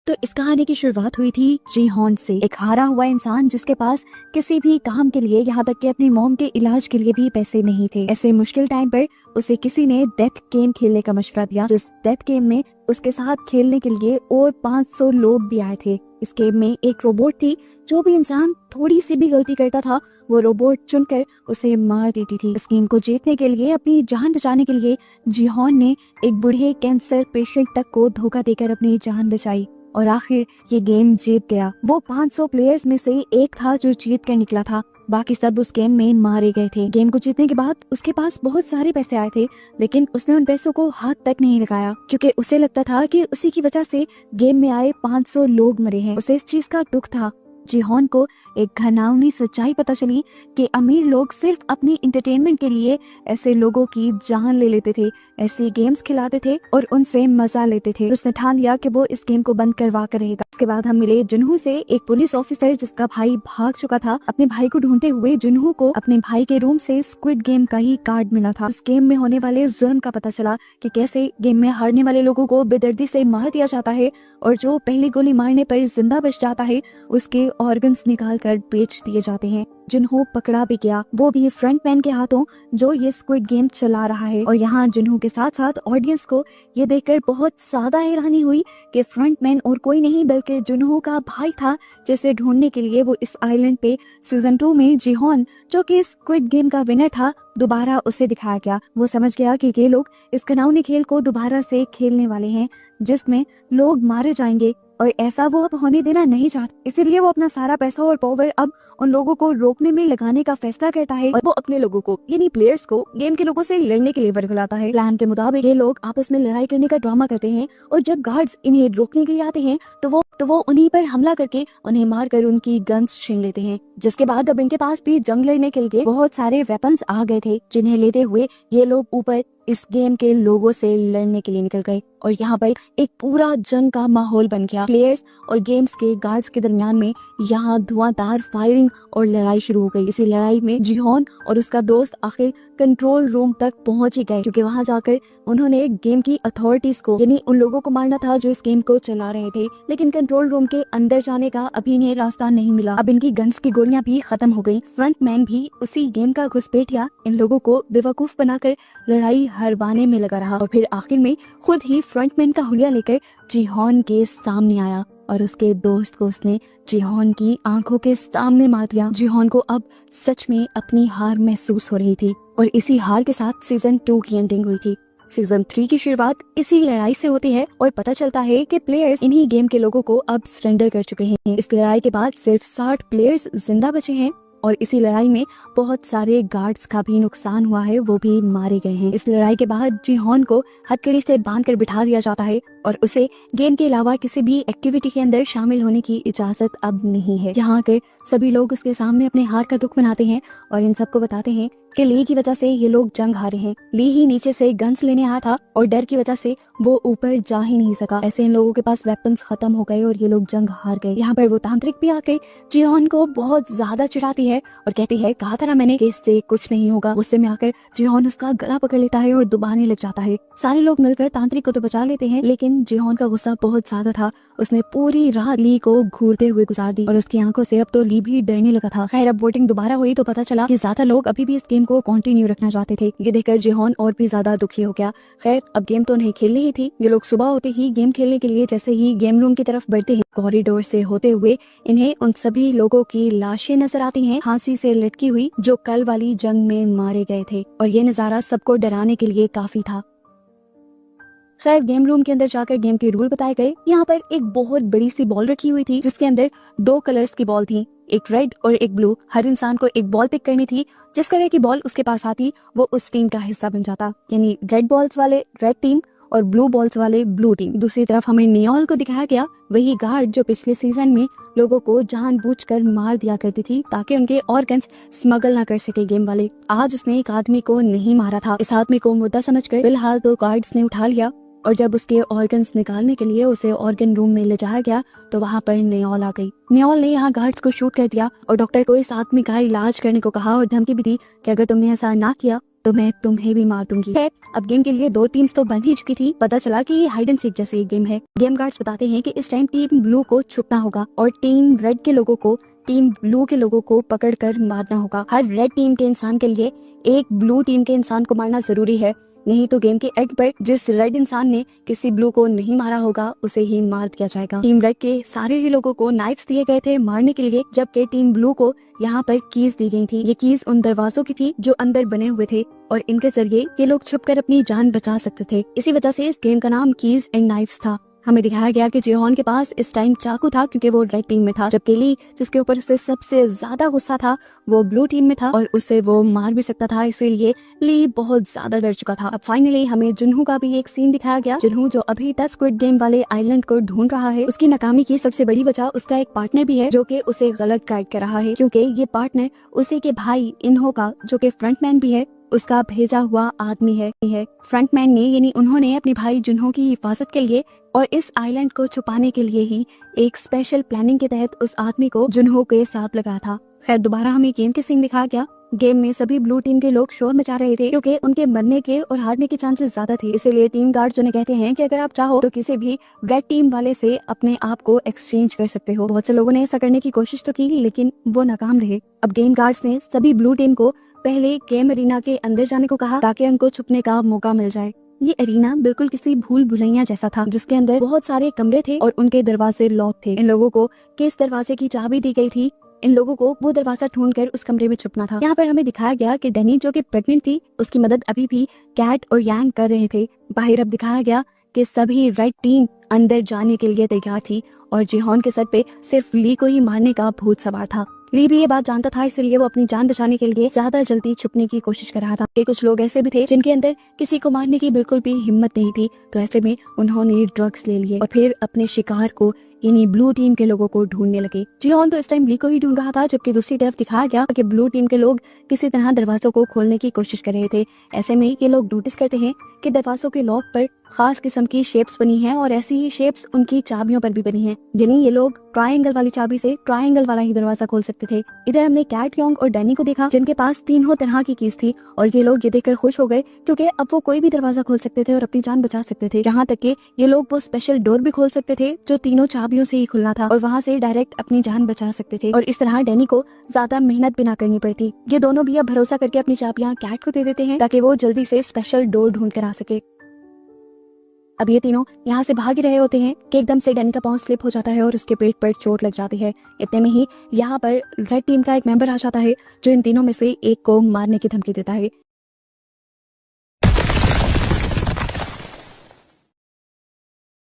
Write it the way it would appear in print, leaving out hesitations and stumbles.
तो इस कहानी की शुरुआत हुई थी जीहॉन से, एक हारा हुआ इंसान जिसके पास किसी भी काम के लिए, यहाँ तक कि अपनी मॉम के इलाज के लिए भी पैसे नहीं थे। ऐसे मुश्किल टाइम पर उसे किसी ने डेथ गेम खेलने का मशवरा दिया, जिस डेथ गेम में उसके साथ खेलने के लिए और 500 लोग भी आए थे। इस गेम में एक रोबोट थी, जो भी इंसान थोड़ी सी भी गलती करता था वो रोबोट चुनकर उसे मार देती थी। इस गेम को जीतने के लिए, अपनी जान बचाने के लिए जीहॉन ने एक बूढ़े कैंसर पेशेंट तक को धोखा देकर अपनी जान बचाई और आखिर ये गेम जीत गया। वो 500 प्लेयर्स में से एक था जो जीत कर निकला था, बाकी सब उस गेम में मारे गए थे। गेम को जीतने के बाद उसके पास बहुत सारे पैसे आए थे, लेकिन उसने उन पैसों को हाथ तक नहीं लगाया, क्योंकि उसे लगता था कि उसी की वजह से गेम में आए 500 लोग मरे हैं। उसे इस चीज का दुख था। जीहॉन को एक घिनौनी सच्चाई पता चली कि अमीर लोग सिर्फ अपनी इंटरटेनमेंट के लिए ऐसे लोगों की जान ले लेते थे, ऐसी गेम्स खिलाते थे और उनसे मजा लेते थे। उसने ठान लिया कि वो इस गेम को बंद करवा कर रहेगा। इसके बाद हम मिले जुनहो से, एक पुलिस ऑफिसर जिसका भाई भाग चुका था। अपने भाई को ढूंढते हुए जुनहो को अपने भाई के रूम से स्क्विड गेम का ही कार्ड मिला था। इस गेम में होने वाले जुल्म का पता चला कि कैसे गेम में हारने वाले लोगों को बेदर्दी से मार दिया जाता है और जो पहली गोली मारने पर जिंदा बच जाता है उसके ऑर्गन्स निकाल कर बेच दिए जाते हैं। जुनहो पकड़ा भी गया, वो भी फ्रंटमैन के हाथों, जो ये स्क्विड गेम चला रहा है। और यहाँ जुनहो के साथ साथ ऑडियंस को ये देखकर बहुत ज्यादा हैरानी हुई कि फ्रंटमैन और कोई नहीं बल्कि जुनहो का भाई था, जिसे ढूंढने के लिए वो इस आइलैंड पे सीजन 2 में जीहॉन, जो कि स्क्विड गेम का विनर था, दोबारा उसे दिखाया गया। वो समझ गया कि ये लोग इस घिनौने खेल को दोबारा से खेलने वाले हैं, जिसमें लोग मारे जाएंगे और ऐसा वो अब होने देना नहीं चाहता। इसीलिए वो अपना सारा पैसा और पावर अब उन लोगों को रोकने में लगाने का फैसला करता है और वो अपने लोगों को, यानी प्लेयर्स को, गेम के लोगों से लड़ने के लिए वर्गलाता है। प्लान के मुताबिक ये लोग आपस में लड़ाई करने का ड्रामा करते हैं और जब गार्ड्स इन्हें रोकने के लिए आते हैं तो वो उन्हीं पर हमला करके उन्हें मार कर उनकी गन्स छीन लेते हैं। जिसके बाद अब इनके पास भी जंग लड़ने के लिए बहुत सारे वेपन्स आ गए थे, जिन्हें लेते हुए ये लोग ऊपर इस गेम के लोगों से लड़ने के लिए निकल गए और यहाँ पर एक पूरा जंग का माहौल बन गया। प्लेयर्स और गेम्स के गार्ड्स के दरमियान में यहाँ धुआंधार फायरिंग और लड़ाई शुरू हो गई। इसी लड़ाई में जीहॉन और उसका दोस्त आखिर कंट्रोल रूम तक पहुंच ही गए, क्योंकि वहां जाकर उन्होंने गेम की अथॉरिटीज को, यानी उन लोगों को मारना था जो इस गेम को चला रहे थे, लेकिन कंट्रोल रूम के अंदर जाने का अभी इन्हें रास्ता नहीं मिला। अब इनकी गन्स की गोलियां भी खत्म हो गई। फ्रंटमैन भी उसी गेम का घुसपैठिया इन लोगों को बेवकूफ बनाकर लड़ाई हरवाने में लगा रहा और फिर आखिर में खुद ही फ्रंटमैन का हुलिया लेकर जीहॉन के सामने आया और उसके दोस्त को उसने जीहॉन की आंखों के सामने मार दिया। जीहॉन को अब सच में अपनी हार महसूस हो रही थी और इसी हार के साथ सीजन 2 की एंडिंग हुई थी। सीजन 3 की शुरुआत इसी लड़ाई से होती है और पता चलता है कि प्लेयर्स इन्हीं गेम के लोगों को अब सरेंडर कर चुके हैं। इस लड़ाई के बाद सिर्फ 60 प्लेयर्स जिंदा बचे हैं और इसी लड़ाई में बहुत सारे गार्ड्स का भी नुकसान हुआ है, वो भी मारे गए हैं। इस लड़ाई के बाद जीहॉन को हथकड़ी से बांधकर बिठा दिया जाता है और उसे गेम के अलावा किसी भी एक्टिविटी के अंदर शामिल होने की इजाजत अब नहीं है। यहाँ के सभी लोग उसके सामने अपने हार का दुख मनाते हैं और इन सबको बताते हैं कि ली की वजह से ये लोग जंग हारे हैं। ली ही नीचे से गन्स लेने आया था और डर की वजह से वो ऊपर जा ही नहीं सका। ऐसे इन लोगों के पास वेपन्स खत्म हो गए और ये लोग जंग हार गए। यहाँ पर वो तांत्रिक भी आके जीहॉन को बहुत ज्यादा चिढ़ाती है और कहती है, कहा था ना मैंने कि इससे कुछ नहीं होगा। गुस्से में आकर जीहॉन उसका गला पकड़ लेता है और दुबाने लग जाता है। सारे लोग मिलकर तांत्रिक को तो बचा लेते हैं, लेकिन जीहॉन का गुस्सा बहुत ज्यादा था। उसने पूरी रात ली को घूरते हुए गुजार दी और उसकी आंखों से अब तो ली भी डरने लगा था। खैर, अब वोटिंग दोबारा हुई तो पता चला कि ज्यादा लोग अभी भी इस गेम को कंटिन्यू रखना चाहते थे। ये देखकर जीहॉन और भी ज्यादा दुखी हो गया। खैर, अब गेम तो नहीं खेलनी ही थी। ये लोग सुबह होते ही गेम खेलने के लिए जैसे ही गेम रूम की तरफ बढ़ते हैं, कॉरिडोर से होते हुए इन्हें उन सभी लोगों की लाशें नजर आती हैं, फांसी से लटकी हुई, जो कल वाली जंग में मारे गए थे। और ये नजारा सबको डराने के लिए काफी था। खैर, गेम रूम के अंदर जाकर गेम के रूल बताए गए। यहाँ पर एक बहुत बड़ी सी बॉल रखी हुई थी, जिसके अंदर 2 कलर्स की बॉल थी, एक रेड और एक ब्लू। हर इंसान को एक बॉल पिक करनी थी। जिस कलर की बॉल उसके पास आती वो उस टीम का हिस्सा बन जाता, यानी रेड बॉल्स वाले रेड टीम और ब्लू बॉल्स वाले ब्लू टीम। दूसरी तरफ हमें नियोल को दिखाया गया, वही गार्ड जो पिछले सीजन में लोगों को जानबूझकर मार दिया करती थी ताकि उनके ऑर्गन्स स्मगल ना कर सके गेम वाले। आज उसने एक आदमी को नहीं मारा था। इस आदमी को मुर्दा समझकर फिलहाल तो गार्ड्स ने उठा लिया और जब उसके ऑर्गन्स निकालने के लिए उसे ऑर्गन रूम में ले जाया गया तो वहाँ पर नियोल आ गई। नियोल ने यहाँ गार्ड्स को शूट कर दिया और डॉक्टर को इस आदमी का इलाज करने को कहा और धमकी भी दी कि अगर तुमने ऐसा ना किया तो मैं तुम्हें भी मार दूंगी। अब गेम के लिए 2 टीम्स तो बन ही चुकी थी। पता चला कि ये हाइड एंड सीक जैसे एक गेम है। गेम गार्ड्स बताते हैं कि इस टाइम टीम ब्लू को छुपना होगा और टीम रेड के लोगों को टीम ब्लू के लोगों को पकड़कर मारना होगा। हर रेड टीम के इंसान के लिए एक ब्लू टीम के इंसान को मारना जरूरी है, नहीं तो गेम के एंड पर जिस रेड इंसान ने किसी ब्लू को नहीं मारा होगा उसे ही मार दिया जाएगा। टीम रेड के सारे ही लोगों को नाइफ्स दिए गए थे मारने के लिए, जबकि टीम ब्लू को यहाँ पर कीज दी गई थी। ये कीज उन दरवाजों की थी जो अंदर बने हुए थे और इनके जरिए ये लोग छुपकर अपनी जान बचा सकते थे। इसी वजह से इस गेम का नाम कीज एंड नाइफ्स था। हमें दिखाया गया कि जिहोन के पास इस टाइम चाकू था क्योंकि वो रेड टीम में था, जबकि ली जिसके ऊपर उसे सबसे ज्यादा गुस्सा था वो ब्लू टीम में था और उसे वो मार भी सकता था, इसीलिए ली बहुत ज्यादा डर चुका था। अब फाइनली हमें जुनहू का भी एक सीन दिखाया गया। जुनहू जो अभी तक स्क्विड गेम वाले आइलैंड को ढूंढ रहा है, उसकी नाकामी की सबसे बड़ी वजह उसका एक पार्टनर भी है जो कि उसे गलत गाइड कर रहा है, क्योंकि ये पार्टनर उसी के भाई इन्हो का जो कि फ्रंटमैन भी है उसका भेजा हुआ आदमी है। फ्रंटमैन ने यानी उन्होंने अपने भाई जुनहो की हिफाजत के लिए और इस आइलैंड को छुपाने के लिए ही एक स्पेशल प्लानिंग के तहत उस आदमी को जुनहो के साथ लगाया था। खैर दोबारा हमें गेम के सीन दिखाया गया। गेम में सभी ब्लू टीम के लोग शोर मचा रहे थे क्योंकि उनके मरने के और हारने के चांसेस ज्यादा थे। इसीलिए टीम गार्ड्स उन्हें कहते हैं कि अगर आप चाहो तो किसी भी रेड टीम वाले से अपने आप को एक्सचेंज कर सकते हो। बहुत से लोगों ने ऐसा करने की कोशिश तो की लेकिन वो नाकाम रहे। अब गेम गार्ड्स ने सभी ब्लू टीम को पहले गेम अरीना के अंदर जाने को कहा ताकि उनको छुपने का मौका मिल जाए। ये अरीना बिल्कुल किसी भूल भुलैया जैसा था जिसके अंदर बहुत सारे कमरे थे और उनके दरवाजे लॉक थे। इन लोगों को किस दरवाजे की चाबी दी गई थी, इन लोगों को वो दरवाजा ढूंढकर उस कमरे में छुपना था। यहाँ पर हमें दिखाया गया कि डैनी जो कि प्रेग्नेंट थी उसकी मदद अभी भी कैट और यांग कर रहे थे। बाहर अब दिखाया गया कि सभी रेड टीम अंदर जाने के लिए तैयार थी और जिहोन के सर पे सिर्फ ली को ही मारने का भूत सवार था। ली भी ये बात जानता था, इसलिए वो अपनी जान बचाने के लिए ज्यादा जल्दी छुपने की कोशिश कर रहा था। कुछ लोग ऐसे भी थे जिनके अंदर किसी को मारने की बिल्कुल भी हिम्मत नहीं थी, तो ऐसे में उन्होंने ड्रग्स ले लिए और फिर अपने शिकार को यानी ब्लू टीम के लोगों को ढूंढने लगे। जिहोन तो इस टाइम ली को ही ढूंढ रहा था, जबकि दूसरी तरफ दिखाया गया कि ब्लू टीम के लोग किसी तरह दरवाजों को खोलने की कोशिश कर रहे थे। ऐसे में ये लोग नोटिस करते हैं कि दरवाजों के लॉक पर खास किस्म की शेप्स बनी हैं और ऐसी ही शेप्स उनकी चाबियों पर भी बनी हैं, यानी ये लोग ट्रायंगल वाली चाबी से ट्रायंगल वाला ही दरवाजा खोल सकते थे। इधर हमने कैट, योंग और डैनी को देखा जिनके पास तीनों तरह की कीज थी और ये लोग ये देखकर खुश हो गए क्योंकि अब वो कोई भी दरवाजा खोल सकते थे और अपनी जान बचा सकते थे। यहाँ तक कि ये लोग वो स्पेशल डोर भी खोल सकते थे जो तीनों चाबियों से ही खुलना था और वहाँ से डायरेक्ट अपनी जान बचा सकते थे और इस तरह डैनी को ज्यादा मेहनत भी ना करनी पड़ती। ये दोनों भी अब भरोसा करके अपनी चाबियां कैट को दे देते हैं ताकि वो जल्दी से स्पेशल डोर ढूंढ कर आ सके। अब ये तीनों यहाँ से भाग ही रहे होते हैं कि एकदम से डैनी का पांव स्लिप हो जाता है और उसके पेट पर चोट लग जाती है। इतने में ही यहाँ पर रेड टीम का एक मेंबर आ जाता है जो इन तीनों में से एक को मारने की धमकी देता है।